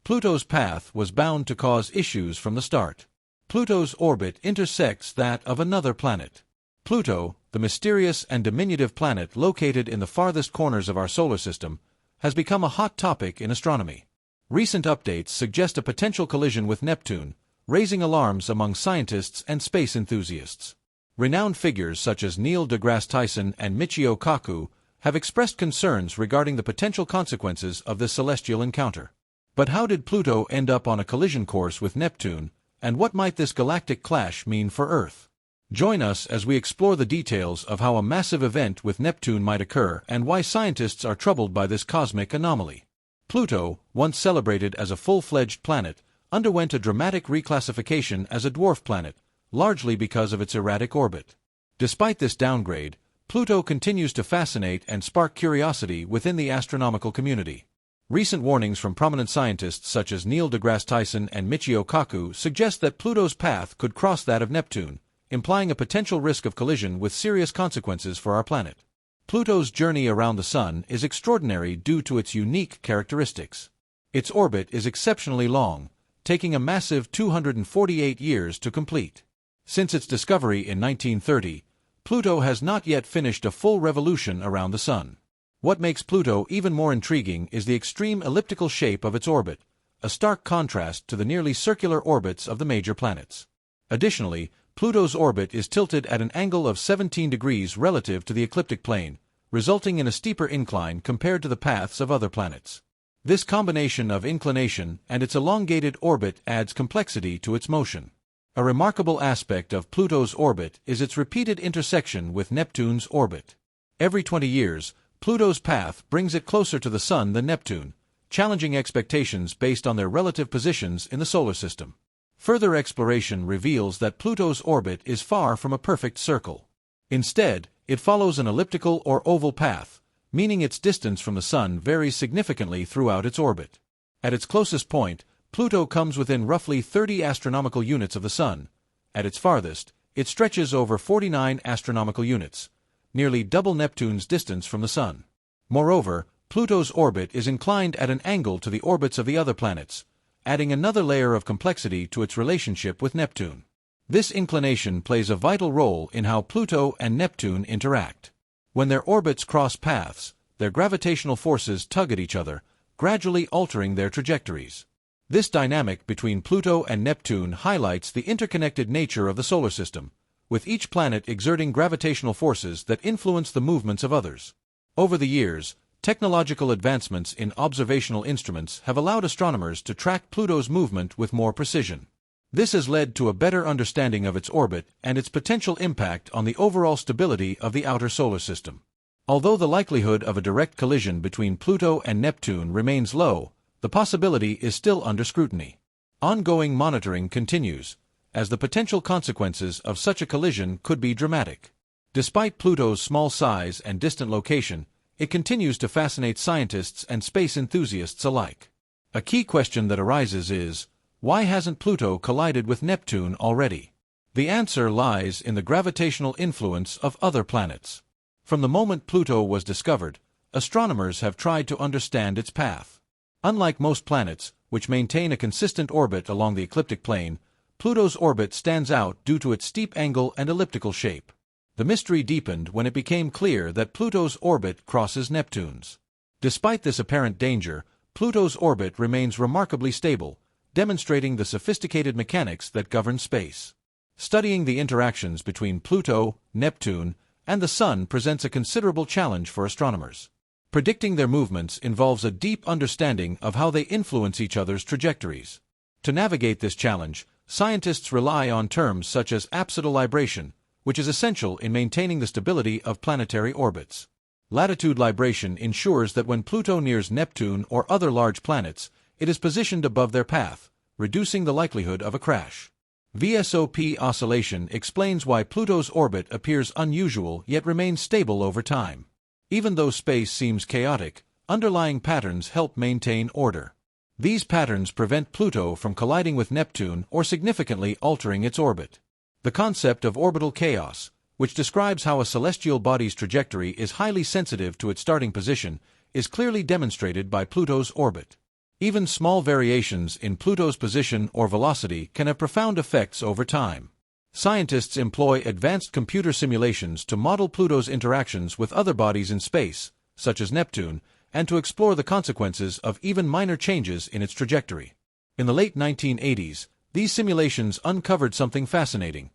Pluto's path was bound to cause issues from the start. Pluto's orbit intersects that of another planet. Pluto, the mysterious and diminutive planet located in the farthest corners of our solar system, has become a hot topic in astronomy. Recent updates suggest a potential collision with Neptune, raising alarms among scientists and space enthusiasts. Renowned figures such as Neil deGrasse Tyson and Michio Kaku have expressed concerns regarding the potential consequences of this celestial encounter. But how did Pluto end up on a collision course with Neptune, and what might this galactic clash mean for Earth? Join us as we explore the details of how a massive event with Neptune might occur and why scientists are troubled by this cosmic anomaly. Pluto, once celebrated as a full-fledged planet, underwent a dramatic reclassification as a dwarf planet, largely because of its erratic orbit. Despite this downgrade, Pluto continues to fascinate and spark curiosity within the astronomical community. Recent warnings from prominent scientists such as Neil deGrasse Tyson and Michio Kaku suggest that Pluto's path could cross that of Neptune, implying a potential risk of collision with serious consequences for our planet. Pluto's journey around the Sun is extraordinary due to its unique characteristics. Its orbit is exceptionally long, taking a massive 248 years to complete. Since its discovery in 1930, Pluto has not yet finished a full revolution around the Sun. What makes Pluto even more intriguing is the extreme elliptical shape of its orbit, a stark contrast to the nearly circular orbits of the major planets. Additionally, Pluto's orbit is tilted at an angle of 17 degrees relative to the ecliptic plane, resulting in a steeper incline compared to the paths of other planets. This combination of inclination and its elongated orbit adds complexity to its motion. A remarkable aspect of Pluto's orbit is its repeated intersection with Neptune's orbit. Every 20 years, Pluto's path brings it closer to the Sun than Neptune, challenging expectations based on their relative positions in the solar system. Further exploration reveals that Pluto's orbit is far from a perfect circle. Instead, it follows an elliptical or oval path, meaning its distance from the Sun varies significantly throughout its orbit. At its closest point, Pluto comes within roughly 30 astronomical units of the Sun. At its farthest, it stretches over 49 astronomical units, nearly double Neptune's distance from the Sun. Moreover, Pluto's orbit is inclined at an angle to the orbits of the other planets, adding another layer of complexity to its relationship with Neptune. This inclination plays a vital role in how Pluto and Neptune interact. When their orbits cross paths, their gravitational forces tug at each other, gradually altering their trajectories. This dynamic between Pluto and Neptune highlights the interconnected nature of the solar system, with each planet exerting gravitational forces that influence the movements of others. Over the years, technological advancements in observational instruments have allowed astronomers to track Pluto's movement with more precision. This has led to a better understanding of its orbit and its potential impact on the overall stability of the outer solar system. Although the likelihood of a direct collision between Pluto and Neptune remains low, the possibility is still under scrutiny. Ongoing monitoring continues, as the potential consequences of such a collision could be dramatic. Despite Pluto's small size and distant location, it continues to fascinate scientists and space enthusiasts alike. A key question that arises is, why hasn't Pluto collided with Neptune already? The answer lies in the gravitational influence of other planets. From the moment Pluto was discovered, astronomers have tried to understand its path. Unlike most planets, which maintain a consistent orbit along the ecliptic plane, Pluto's orbit stands out due to its steep angle and elliptical shape. The mystery deepened when it became clear that Pluto's orbit crosses Neptune's. Despite this apparent danger, Pluto's orbit remains remarkably stable, demonstrating the sophisticated mechanics that govern space. Studying the interactions between Pluto, Neptune, and the Sun presents a considerable challenge for astronomers. Predicting their movements involves a deep understanding of how they influence each other's trajectories. To navigate this challenge, scientists rely on terms such as apsidal libration, which is essential in maintaining the stability of planetary orbits. Latitude libration ensures that when Pluto nears Neptune or other large planets, it is positioned above their path, reducing the likelihood of a crash. VSOP oscillation explains why Pluto's orbit appears unusual yet remains stable over time. Even though space seems chaotic, underlying patterns help maintain order. These patterns prevent Pluto from colliding with Neptune or significantly altering its orbit. The concept of orbital chaos, which describes how a celestial body's trajectory is highly sensitive to its starting position, is clearly demonstrated by Pluto's orbit. Even small variations in Pluto's position or velocity can have profound effects over time. Scientists employ advanced computer simulations to model Pluto's interactions with other bodies in space, such as Neptune, and to explore the consequences of even minor changes in its trajectory. In the late 1980s, these simulations uncovered something fascinating.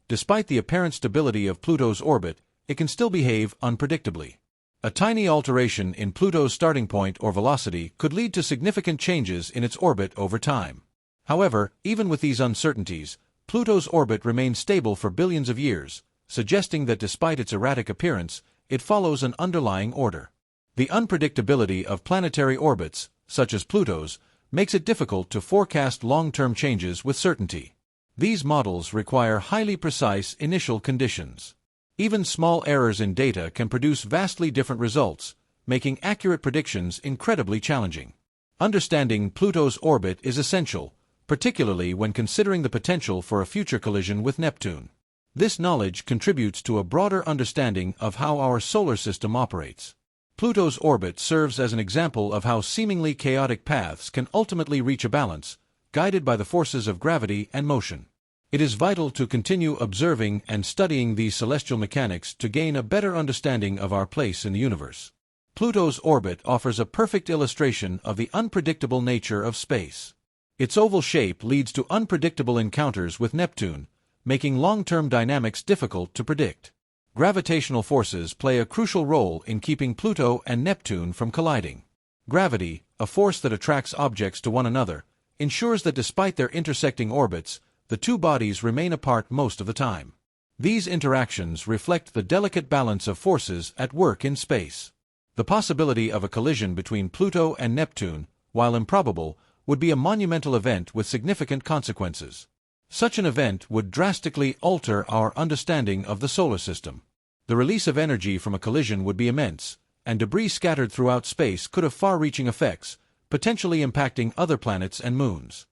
Despite the apparent stability of Pluto's orbit, it can still behave unpredictably. A tiny alteration in Pluto's starting point or velocity could lead to significant changes in its orbit over time. However, even with these uncertainties, Pluto's orbit remains stable for billions of years, suggesting that despite its erratic appearance, it follows an underlying order. The unpredictability of planetary orbits, such as Pluto's, makes it difficult to forecast long-term changes with certainty. These models require highly precise initial conditions. Even small errors in data can produce vastly different results, making accurate predictions incredibly challenging. Understanding Pluto's orbit is essential, particularly when considering the potential for a future collision with Neptune. This knowledge contributes to a broader understanding of how our solar system operates. Pluto's orbit serves as an example of how seemingly chaotic paths can ultimately reach a balance, guided by the forces of gravity and motion. It is vital to continue observing and studying these celestial mechanics to gain a better understanding of our place in the universe. Pluto's orbit offers a perfect illustration of the unpredictable nature of space. Its oval shape leads to unpredictable encounters with Neptune, making long-term dynamics difficult to predict. Gravitational forces play a crucial role in keeping Pluto and Neptune from colliding. Gravity, a force that attracts objects to one another, ensures that despite their intersecting orbits, the two bodies remain apart most of the time. These interactions reflect the delicate balance of forces at work in space. The possibility of a collision between Pluto and Neptune, while improbable, would be a monumental event with significant consequences. Such an event would drastically alter our understanding of the solar system. The release of energy from a collision would be immense, and debris scattered throughout space could have far-reaching effects, potentially impacting other planets and moons.